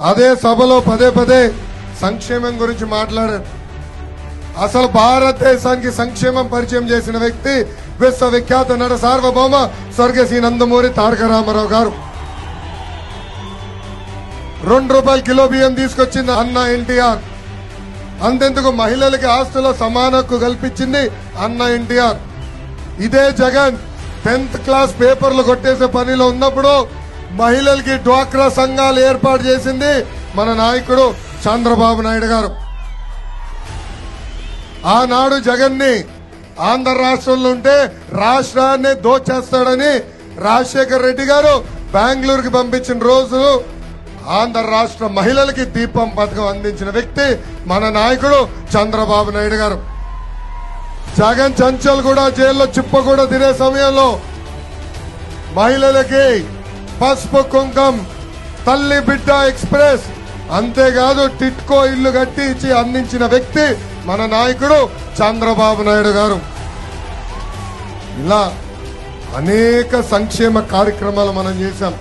అదే సభలో పదే పదే సంక్షేమం గురించి మాట్లాడారు. అసలు భారతదేశానికి సంక్షేమం పరిచయం చేసిన వ్యక్తి విశ్వవిఖ్యాత నట సార్వభౌమ స్వర్గీయ శ్రీ నందమూరి తారక రామారావు గారు. ₹2 కిలో బియ్యం తీసుకొచ్చింది అన్న ఎన్టీఆర్. అంతెందుకు మహిళలకి ఆస్తుల సమాన హక్కు కల్పించింది అన్న ఎన్టీఆర్. ఇదే జగన్ 10th క్లాస్ పేపర్లు కొట్టేసే పనిలో ఉన్నప్పుడు మహిళలకి డ్వాక్రా సంఘాలు ఏర్పాటు చేసింది మన నాయకుడు చంద్రబాబు నాయుడు గారు. ఆనాడు జగన్ ని ఆంధ్ర రాష్ట్రంలో ఉంటే రాష్ట్రాన్ని దోచేస్తాడని రాజశేఖర్ రెడ్డి గారు బెంగళూరుకి పంపించిన రోజు ఆంధ్ర రాష్ట్ర మహిళలకి దీపం పథకం అందించిన వ్యక్తి మన నాయకుడు చంద్రబాబు నాయుడు గారు. జగన్ చంచల్ కూడా జైల్లో చిప్ప కూడా తినే సమయంలో మహిళలకి పసుపు కుంకం, తల్లి బిడ్డ ఎక్స్ప్రెస్, అంతేకాదు టిట్కో ఇల్లు కట్టి ఇచ్చి అందించిన వ్యక్తి మన నాయకుడు చంద్రబాబు నాయుడు గారు. ఇలా అనేక సంక్షేమ కార్యక్రమాలు మనం చేశాం.